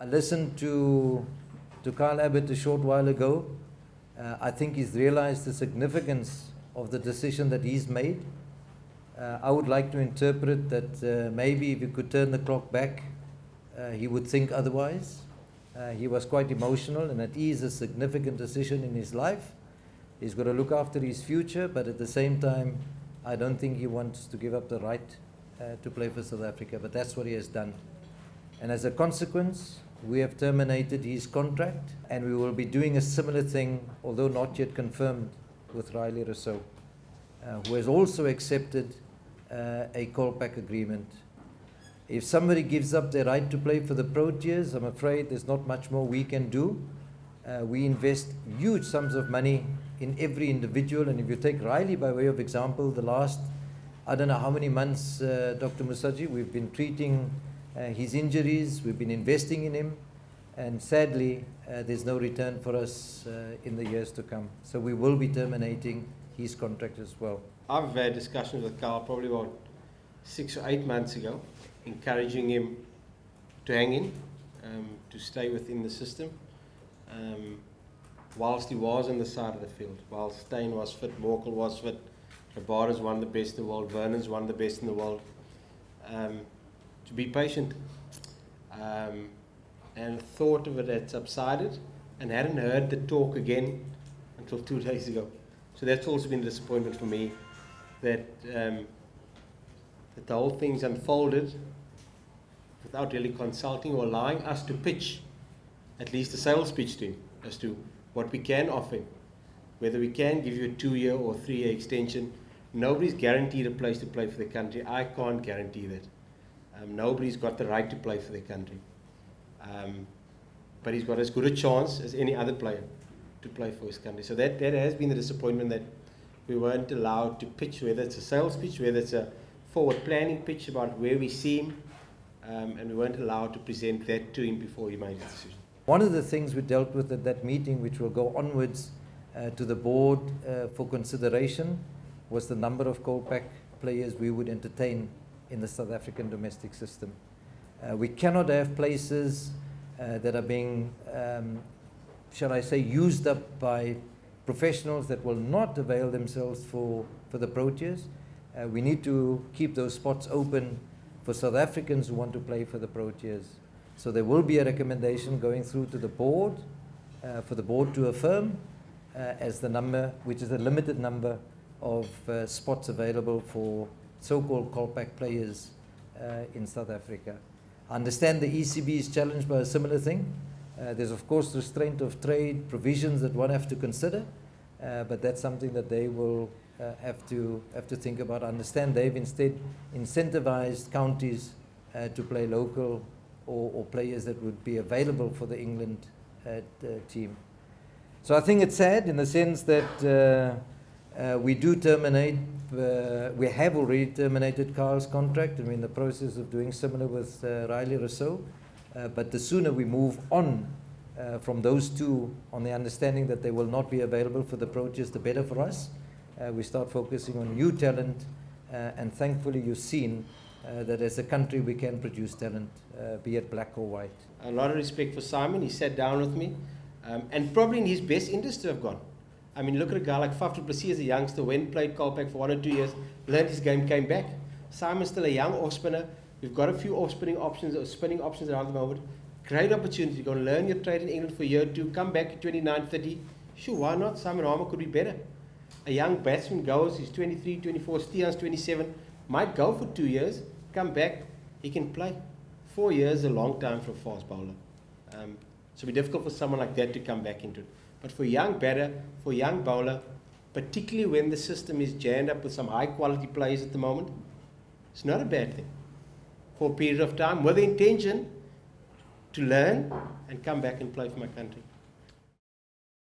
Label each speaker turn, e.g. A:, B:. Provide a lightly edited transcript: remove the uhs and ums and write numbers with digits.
A: I listened to Kyle Abbott a short while ago. I think he's realized the significance of the decision that he's made. I would like to interpret that maybe if you could turn the clock back, he would think otherwise. He was quite emotional, and it is a significant decision in his life. He's got to look after his future, but at the same time, I don't think he wants to give up the right to play for South Africa, but that's what he has done. And as a consequence, we have terminated his contract, and we will be doing a similar thing, although not yet confirmed, with Rilee Rossouw, who has also accepted a Kolpak agreement. If somebody gives up their right to play for the Proteas, I'm afraid there's not much more we can do. We invest huge sums of money in every individual, and if you take Rilee by way of example, the last, I don't know how many months, Dr. Musaji, we've been treating his injuries, we've been investing in him, and sadly, there's no return for us in the years to come. So we will be terminating his contract as well.
B: I've had discussions with Kyle probably about 6 or 8 months ago, encouraging him to hang in, to stay within the system. Whilst he was on the side of the field, while Steyn was fit, Morkel was fit, Rabada's one of the best in the world, Vernon's one of the best in the world, to be patient. And thought of it had subsided and hadn't heard the talk again until 2 days ago. So that's also been a disappointment for me, that that the whole thing's unfolded without really consulting or allowing us to pitch at least a sales pitch to him as to what we can offer him, whether we can give you a 2-year or 3-year extension. Nobody's guaranteed a place to play for the country. I can't guarantee that. Nobody's got the right to play for the country. But he's got as good a chance as any other player to play for his country. So that has been the disappointment, that we weren't allowed to pitch, whether it's a sales pitch, whether it's a forward planning pitch about where we see him, and we weren't allowed to present that to him before he made his decision.
A: One of the things we dealt with at that meeting, which will go onwards to the board for consideration, was the number of Kolpak players we would entertain in the South African domestic system. We cannot have places that are being, shall I say, used up by professionals that will not avail themselves for the Proteas. We need to keep those spots open for South Africans who want to play for the Proteas. So there will be a recommendation going through to the board, for the board to affirm as the number, which is a limited number of spots available for so-called Kolpak players in South Africa. I understand the ECB is challenged by a similar thing. There's of course restraint of trade provisions that one have to consider, but that's something that they will have to think about. I understand they've instead incentivized counties to play local or players that would be available for the England team. So I think it's sad in the sense that we do terminate, we have already terminated Kyle's contract, and we're in the process of doing similar with Rilee Rossouw. But the sooner we move on from those two on the understanding that they will not be available for the Proteas, the better for us. We start focusing on new talent, and thankfully you've seen that as a country we can produce talent, be it black or white.
B: A lot of respect for Simon. He sat down with me, and probably in his best interest to have gone. I mean, look at a guy like Faf du Plessis as a youngster, went, played Kolpak for 1 or 2 years, learned his game, came back. Simon's still a young off-spinner. We've got a few off-spinning options or spinning options around the moment. Great opportunity to go and learn your trade in England for a year or two, come back at 29, 30. Sure, why not? Simon Harmer could be better. A young batsman goes, he's 23, 24, Steyn's 27, might go for 2 years, come back, he can play. 4 years is a long time for a fast bowler. So it'll be difficult for someone like that to come back into it. But for a young batter, for a young bowler, particularly when the system is jammed up with some high quality players at the moment, it's not a bad thing. For a period of time, with the intention to learn and come back and play for my country.